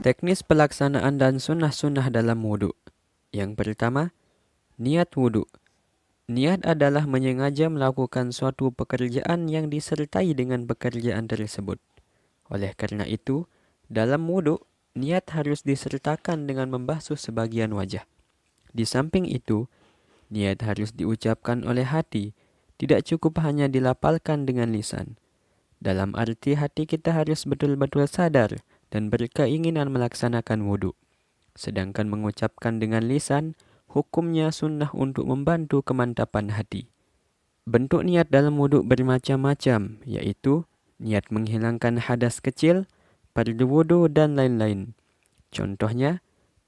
Teknis pelaksanaan dan sunnah-sunnah dalam wudhu. Yang pertama, niat wudhu. Niat adalah menyengaja melakukan suatu pekerjaan yang disertai dengan pekerjaan tersebut. Oleh karena itu, dalam wudhu, niat harus disertakan dengan membasuh sebagian wajah. Di samping itu, niat harus diucapkan oleh hati, tidak cukup hanya dilapalkan dengan lisan. Dalam arti hati kita harus betul-betul sadar dan berkeinginan melaksanakan wudhu. Sedangkan mengucapkan dengan lisan, hukumnya sunnah untuk membantu kemantapan hati. Bentuk niat dalam wudhu bermacam-macam, yaitu niat menghilangkan hadas kecil, fardu wudhu, dan lain-lain. Contohnya,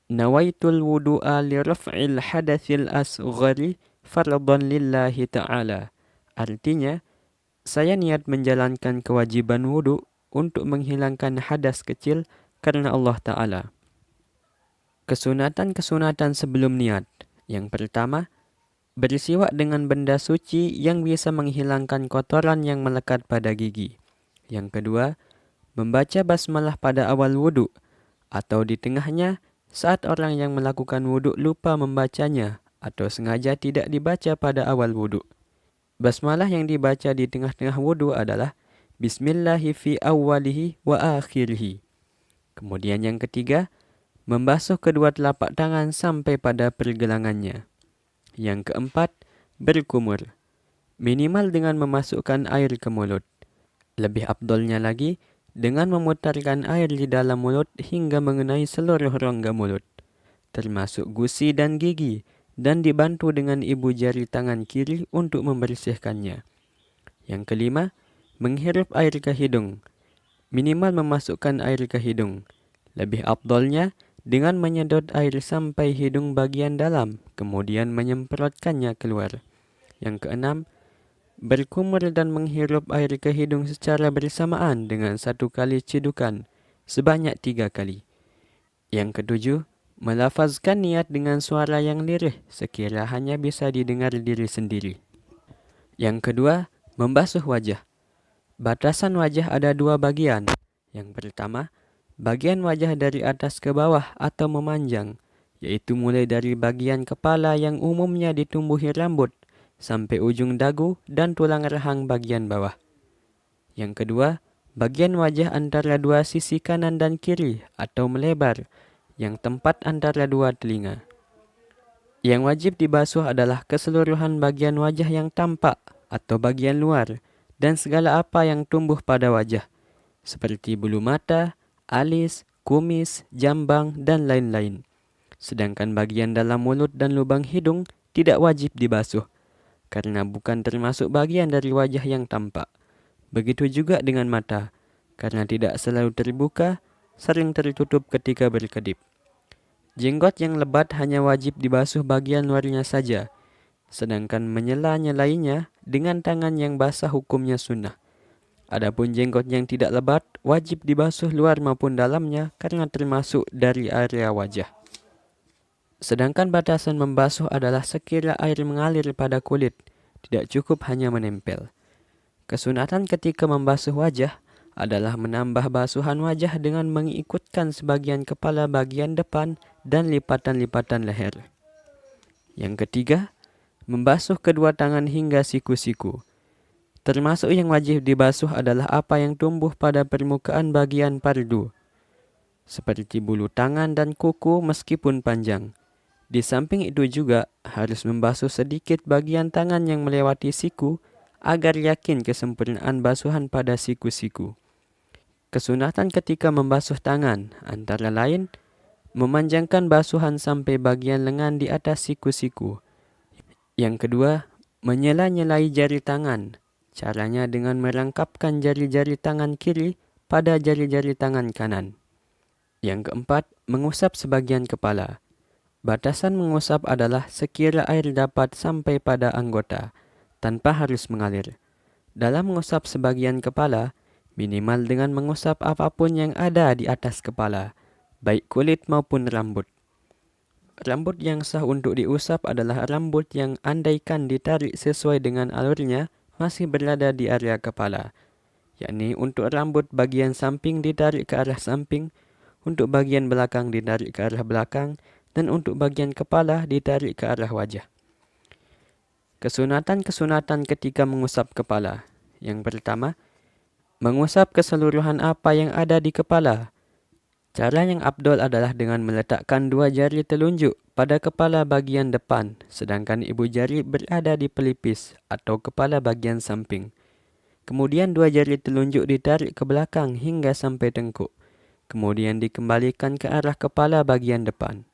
nawaitul wudu'a li raf'il hadatsil asghari fardhan lillahi ta'ala. Artinya, saya niat menjalankan kewajiban wudhu untuk menghilangkan hadas kecil karena Allah Ta'ala. Kesunatan-kesunatan sebelum niat. Yang pertama, bersiwak dengan benda suci yang bisa menghilangkan kotoran yang melekat pada gigi. Yang kedua, membaca basmalah pada awal wudhu atau di tengahnya saat orang yang melakukan wudhu lupa membacanya atau sengaja tidak dibaca pada awal wudhu. Basmalah yang dibaca di tengah-tengah wudhu adalah Bismillahi fi awwalihi wa akhirihi. Kemudian yang ketiga, membasuh kedua telapak tangan sampai pada pergelangannya. Yang keempat, berkumur. Minimal dengan memasukkan air ke mulut. Lebih afdolnya lagi, dengan memutarkan air di dalam mulut hingga mengenai seluruh rongga mulut, termasuk gusi dan gigi, dan dibantu dengan ibu jari tangan kiri untuk membersihkannya. Yang kelima, menghirup air ke hidung. Minimal memasukkan air ke hidung. Lebih afdolnya dengan menyedot air sampai hidung bagian dalam, kemudian menyemprotkannya keluar. Yang keenam, berkumur dan menghirup air ke hidung secara bersamaan dengan 1 kali cidukan, sebanyak 3 kali. Yang ketujuh, melafazkan niat dengan suara yang lirih sekira hanya bisa didengar diri sendiri. Yang kedua, membasuh wajah. Batasan wajah ada 2 bagian. Yang pertama, bagian wajah dari atas ke bawah atau memanjang, yaitu mulai dari bagian kepala yang umumnya ditumbuhi rambut sampai ujung dagu dan tulang rahang bagian bawah. Yang kedua, bagian wajah antara 2 sisi kanan dan kiri atau melebar, yang tempat antara 2 telinga. Yang wajib dibasuh adalah keseluruhan bagian wajah yang tampak atau bagian luar dan segala apa yang tumbuh pada wajah, seperti bulu mata, alis, kumis, jambang, dan lain-lain. Sedangkan bagian dalam mulut dan lubang hidung tidak wajib dibasuh, karena bukan termasuk bagian dari wajah yang tampak. Begitu juga dengan mata, karena tidak selalu terbuka, sering tertutup ketika berkedip. Jenggot yang lebat hanya wajib dibasuh bagian luarnya saja, sedangkan menyela-nyelainya dengan tangan yang basah hukumnya sunnah. Adapun jenggot yang tidak lebat wajib dibasuh luar maupun dalamnya karena termasuk dari area wajah. Sedangkan batasan membasuh adalah sekira air mengalir pada kulit, tidak cukup hanya menempel. Kesunatan ketika membasuh wajah adalah menambah basuhan wajah dengan mengikutkan sebagian kepala bagian depan dan lipatan-lipatan leher. Yang ketiga, membasuh kedua tangan hingga siku-siku. Termasuk yang wajib dibasuh adalah apa yang tumbuh pada permukaan bagian pardu, seperti bulu tangan dan kuku meskipun panjang. Di samping itu juga harus membasuh sedikit bagian tangan yang melewati siku agar yakin kesempurnaan basuhan pada siku-siku. Kesunatan ketika membasuh tangan antara lain memanjangkan basuhan sampai bagian lengan di atas siku-siku. Yang kedua, menyela-nyelai jari tangan. Caranya dengan merangkapkan jari-jari tangan kiri pada jari-jari tangan kanan. Yang keempat, mengusap sebagian kepala. Batasan mengusap adalah sekira air dapat sampai pada anggota, tanpa harus mengalir. Dalam mengusap sebagian kepala, minimal dengan mengusap apapun yang ada di atas kepala, baik kulit maupun rambut. Rambut yang sah untuk diusap adalah rambut yang andaikan ditarik sesuai dengan alurnya masih berada di area kepala, yakni untuk rambut bagian samping ditarik ke arah samping, untuk bagian belakang ditarik ke arah belakang, dan untuk bagian kepala ditarik ke arah wajah. Kesunatan-kesunatan ketika mengusap kepala. Yang pertama, mengusap keseluruhan apa yang ada di kepala. Cara yang afdol adalah dengan meletakkan 2 jari telunjuk pada kepala bagian depan, sedangkan ibu jari berada di pelipis atau kepala bagian samping. Kemudian 2 jari telunjuk ditarik ke belakang hingga sampai tengkuk. Kemudian dikembalikan ke arah kepala bagian depan.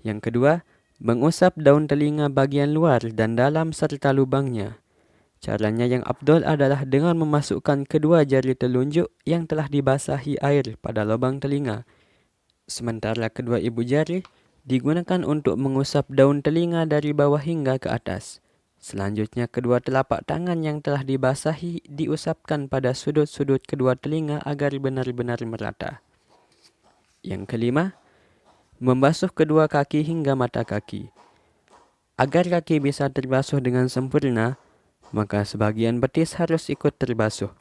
Yang kedua, mengusap daun telinga bagian luar dan dalam serta lubangnya. Caranya yang afdol adalah dengan memasukkan kedua jari telunjuk yang telah dibasahi air pada lubang telinga. Sementara kedua ibu jari digunakan untuk mengusap daun telinga dari bawah hingga ke atas. Selanjutnya kedua telapak tangan yang telah dibasahi diusapkan pada sudut-sudut kedua telinga agar benar-benar merata. Yang kelima, membasuh kedua kaki hingga mata kaki. Agar kaki bisa terbasuh dengan sempurna, maka sebagian betis harus ikut terbasuh.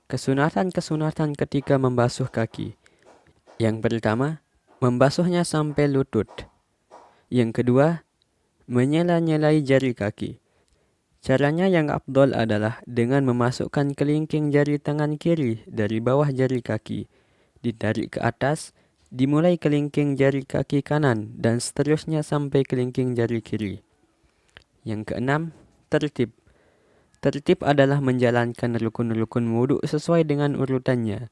Kesunatan-kesunatan ketika membasuh kaki. Yang pertama, membasuhnya sampai lutut. Yang kedua, menyela-nyelai jari kaki. Caranya yang afdol adalah dengan memasukkan kelingking jari tangan kiri dari bawah jari kaki, ditarik ke atas, dimulai kelingking jari kaki kanan dan seterusnya sampai kelingking jari kiri. Yang keenam, tertib. Tertib adalah menjalankan rukun-rukun wudhu sesuai dengan urutannya,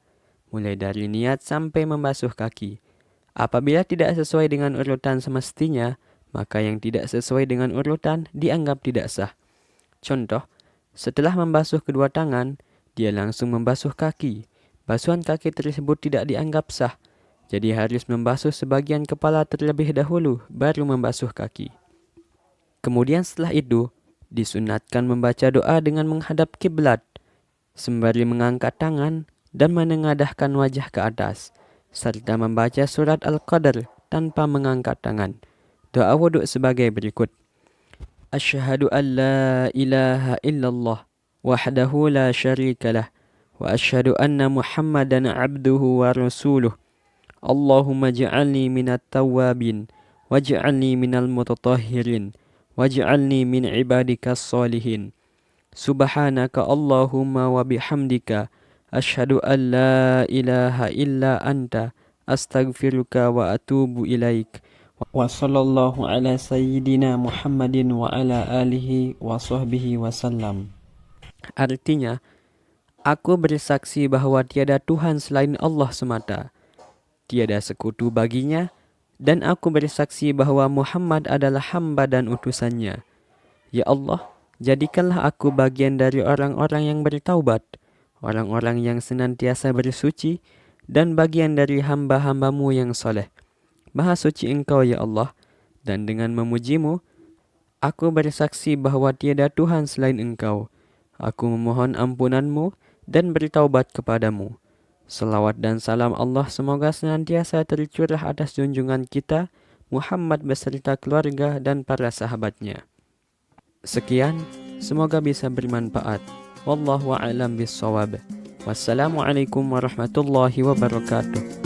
mulai dari niat sampai membasuh kaki. Apabila tidak sesuai dengan urutan semestinya, maka yang tidak sesuai dengan urutan dianggap tidak sah. Contoh, setelah membasuh kedua tangan, dia langsung membasuh kaki. Basuhan kaki tersebut tidak dianggap sah, jadi harus membasuh sebagian kepala terlebih dahulu, baru membasuh kaki. Kemudian setelah itu, disunatkan membaca doa dengan menghadap kiblat, sembari mengangkat tangan dan menengadahkan wajah ke atas, serta membaca surat Al-Qadr tanpa mengangkat tangan. Doa wudhu sebagai berikut. Asyhadu an la ilaha illallah wahdahu la syarika lah wa asyhadu anna Muhammadan abduhu wa rasuluh. Allahumma ja'alni minat tawabin waj'alni minal mutatahhirin waj'alni min ibadikas solihin. Subhanaka Allahumma wa bihamdika asyhadu an la ilaha illa anta astaghfiruka wa atubu ilaik. Wa sallallahu ala sayyidina Muhammadin wa ala alihi wa sahbihi wasallam. Artinya, aku bersaksi bahwa tiada Tuhan selain Allah semata, tiada sekutu baginya, dan aku bersaksi bahwa Muhammad adalah hamba dan utusannya. Ya Allah, jadikanlah aku bagian dari orang-orang yang bertaubat, orang-orang yang senantiasa bersuci, dan bagian dari hamba-hambamu yang soleh. Maha suci Engkau ya Allah, dan dengan memujimu, aku bersaksi bahwa tiada Tuhan selain Engkau. Aku memohon ampunanmu dan bertaubat kepadamu. Salawat dan salam Allah semoga senantiasa tercurah atas junjungan kita, Muhammad beserta keluarga dan para sahabatnya. Sekian, semoga bisa bermanfaat. Wallahu a'lam bissawab. Wassalamualaikum warahmatullahi wabarakatuh.